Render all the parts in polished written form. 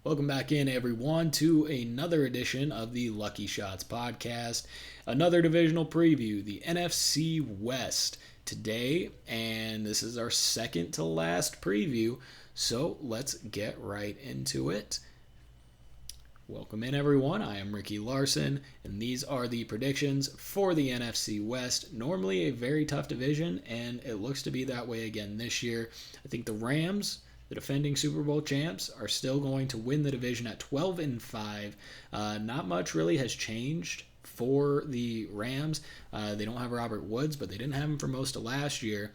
Welcome back in, everyone, to another edition of the Lucky Shots podcast. Another divisional preview, the NFC West today, and this is our second to last preview, so let's get right into it. Welcome in, everyone. I am Ricky Larson, and these are the predictions for the NFC West. Normally a very tough division, and it looks to be that way again this year. I think the Rams, the defending Super Bowl champs, are still going to win the division at 12-5. Not much really has changed for the Rams. They don't have Robert Woods, but they didn't have him for most of last year.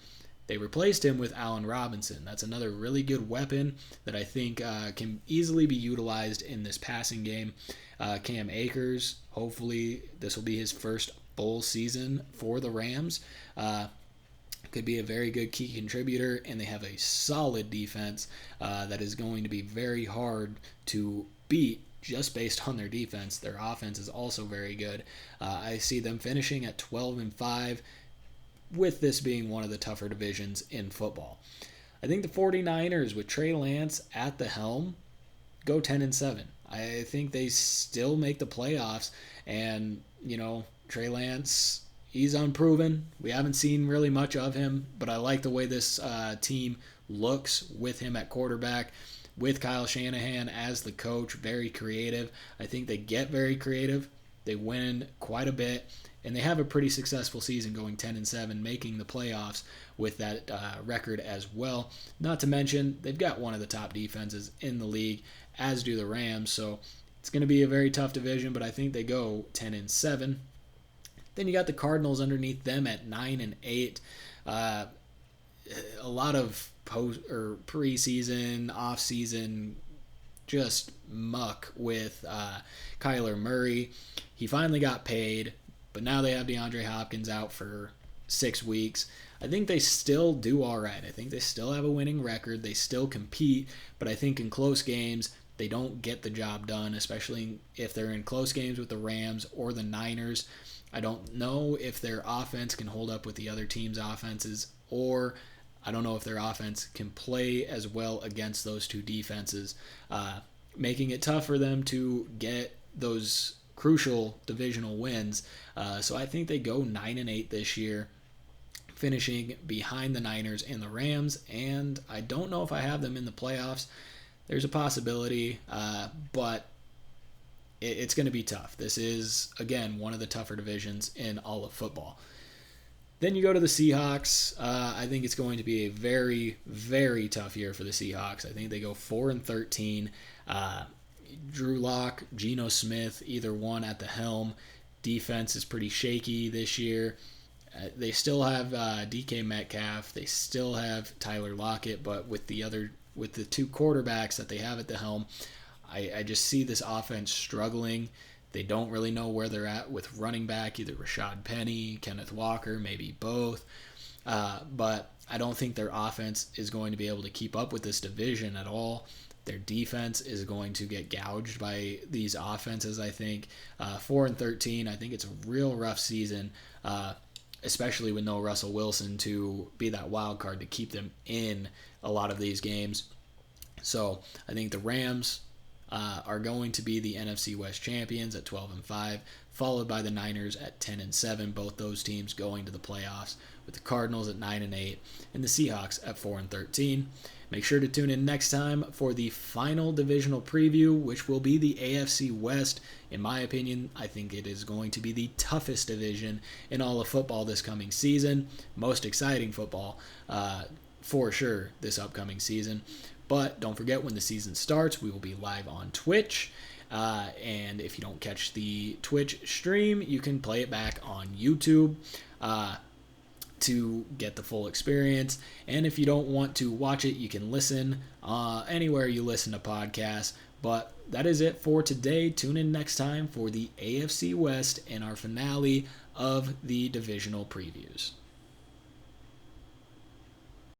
They replaced him with Allen Robinson. That's another really good weapon that I think can easily be utilized in this passing game. Cam Akers, hopefully this will be his first full season for the Rams. Could be a very good key contributor, and they have a solid defense that is going to be very hard to beat just based on their defense. Their offense is also very good. I see them finishing at 12-5, with this being one of the tougher divisions in football. I think the 49ers, with Trey Lance at the helm, go 10-7. I think they still make the playoffs, and, Trey Lance, he's unproven. We haven't seen really much of him, but I like the way this team looks with him at quarterback, with Kyle Shanahan as the coach, very creative. I think they get very creative. They win quite a bit, and they have a pretty successful season going 10-7, making the playoffs with that record as well. Not to mention, they've got one of the top defenses in the league, as do the Rams, so it's going to be a very tough division, but I think they go 10-7. Then you got the Cardinals underneath them at 9-8. A lot of preseason, off-season, just muck with Kyler Murray. He finally got paid, but now they have DeAndre Hopkins out for 6 weeks. I think they still do all right. I think they still have a winning record. They still compete, but I think in close games, they don't get the job done, especially if they're in close games with the Rams or the Niners. I don't know if their offense can hold up with the other team's offenses, or I don't know if their offense can play as well against those two defenses, making it tough for them to get those crucial divisional wins. So I think they go 9-8 this year, finishing behind the Niners and the Rams, and I don't know if I have them in the playoffs. There's a possibility, but it's going to be tough. This is, again, one of the tougher divisions in all of football. Then you go to the Seahawks. I think it's going to be a very, very tough year for the Seahawks. I think they go 4-13. Drew Lock, Geno Smith, either one at the helm. Defense is pretty shaky this year. They still have DK Metcalf. They still have Tyler Lockett, but with the two quarterbacks that they have at the helm, I just see this offense struggling. They don't really know where they're at with running back, either Rashad Penny, Kenneth Walker, maybe both. But I don't think their offense is going to be able to keep up with this division at all. Their defense is going to get gouged by these offenses, I think. 4-13, I think it's a real rough season, especially with no Russell Wilson to be that wild card to keep them in a lot of these games. So I think the Rams are going to be the NFC West champions at 12-5, followed by the Niners at 10-7, both those teams going to the playoffs, with the Cardinals at 9-8 and the Seahawks at 4-13. Make sure to tune in next time for the final divisional preview, which will be the AFC West. In my opinion, I think it is going to be the toughest division in all of football this coming season. Most exciting football, for sure, this upcoming season. But don't forget, when the season starts, we will be live on Twitch. And if you don't catch the Twitch stream, you can play it back on YouTube to get the full experience. And if you don't want to watch it, you can listen anywhere you listen to podcasts. But that is it for today. Tune in next time for the AFC West and our finale of the divisional previews.